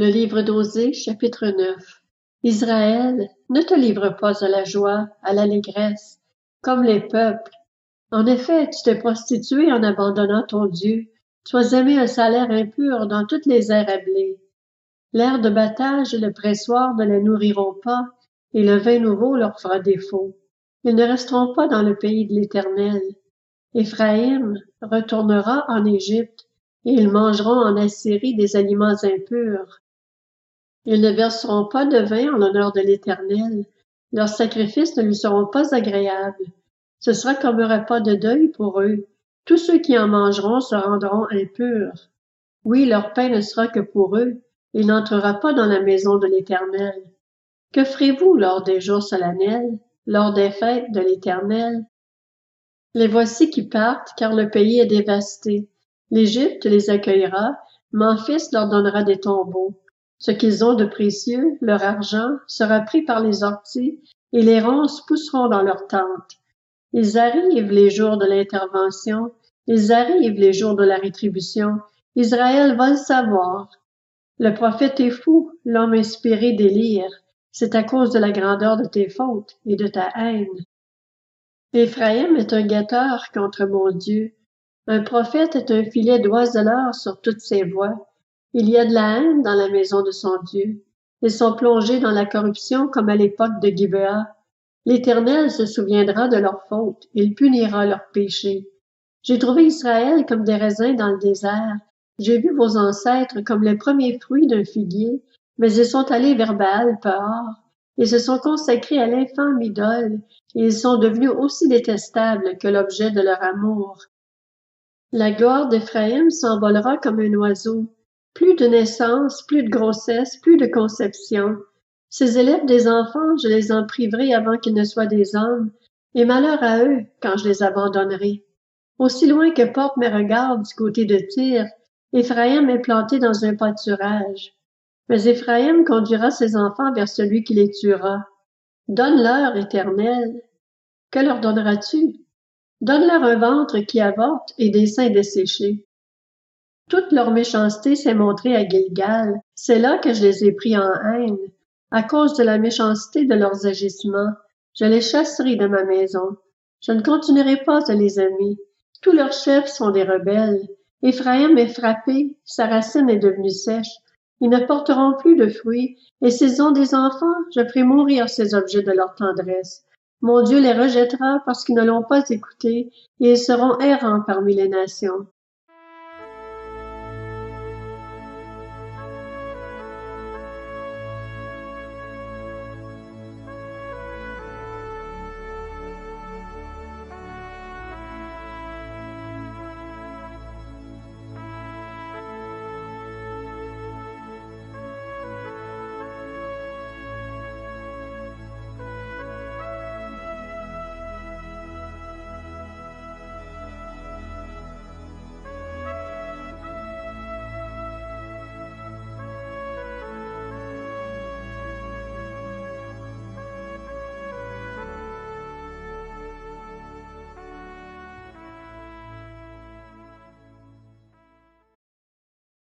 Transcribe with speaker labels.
Speaker 1: Le livre d'Osée, chapitre 9. Israël, ne te livre pas à la joie, à l'allégresse, comme les peuples. En effet, tu t'es prostitué en abandonnant ton Dieu. Tu as aimé un salaire impur dans toutes les aires à blé. L'air de battage et le pressoir ne les nourriront pas, et le vin nouveau leur fera défaut. Ils ne resteront pas dans le pays de l'Éternel. Éphraïm retournera en Égypte, et ils mangeront en Assyrie des aliments impurs. Ils ne verseront pas de vin en l'honneur de l'Éternel. Leurs sacrifices ne lui seront pas agréables. Ce sera comme un repas de deuil pour eux. Tous ceux qui en mangeront se rendront impurs. Oui, leur pain ne sera que pour eux. Il n'entrera pas dans la maison de l'Éternel. Que ferez-vous lors des jours solennels, lors des fêtes de l'Éternel? Les voici qui partent, car le pays est dévasté. L'Égypte les accueillera, Memphis leur donnera des tombeaux. Ce qu'ils ont de précieux, leur argent, sera pris par les orties, et les ronces pousseront dans leurs tentes. Ils arrivent les jours de l'intervention, ils arrivent les jours de la rétribution. Israël va le savoir. Le prophète est fou, l'homme inspiré délire. C'est à cause de la grandeur de tes fautes et de ta haine. Éphraïm est un guetteur contre mon Dieu. Un prophète est un filet d'oiseleurs sur toutes ses voies. Il y a de la haine dans la maison de son Dieu. Ils sont plongés dans la corruption comme à l'époque de Gibéa. L'Éternel se souviendra de leurs fautes, il punira leurs péchés. J'ai trouvé Israël comme des raisins dans le désert. J'ai vu vos ancêtres comme les premiers fruits d'un figuier, mais ils sont allés vers Baal-Péor. Ils se sont consacrés à l'infâme idole, et ils sont devenus aussi détestables que l'objet de leur amour. La gloire d'Éphraïm s'envolera comme un oiseau. Plus de naissance, plus de grossesse, plus de conception. Ces élèves des enfants, je les en priverai avant qu'ils ne soient des hommes, et malheur à eux quand je les abandonnerai. Aussi loin que portent mes regards du côté de Tyr, Éphraïm est planté dans un pâturage. Mais Éphraïm conduira ses enfants vers celui qui les tuera. Donne-leur, Éternel. Que leur donneras-tu? Donne-leur un ventre qui avorte et des seins desséchés. Toute leur méchanceté s'est montrée à Gilgal. C'est là que je les ai pris en haine. À cause de la méchanceté de leurs agissements, je les chasserai de ma maison. Je ne continuerai pas à les aimer. Tous leurs chefs sont des rebelles. Éphraïm est frappé, sa racine est devenue sèche. Ils ne porteront plus de fruits, et s'ils ont des enfants, je ferai mourir ces objets de leur tendresse. Mon Dieu les rejettera parce qu'ils ne l'ont pas écouté, et ils seront errants parmi les nations.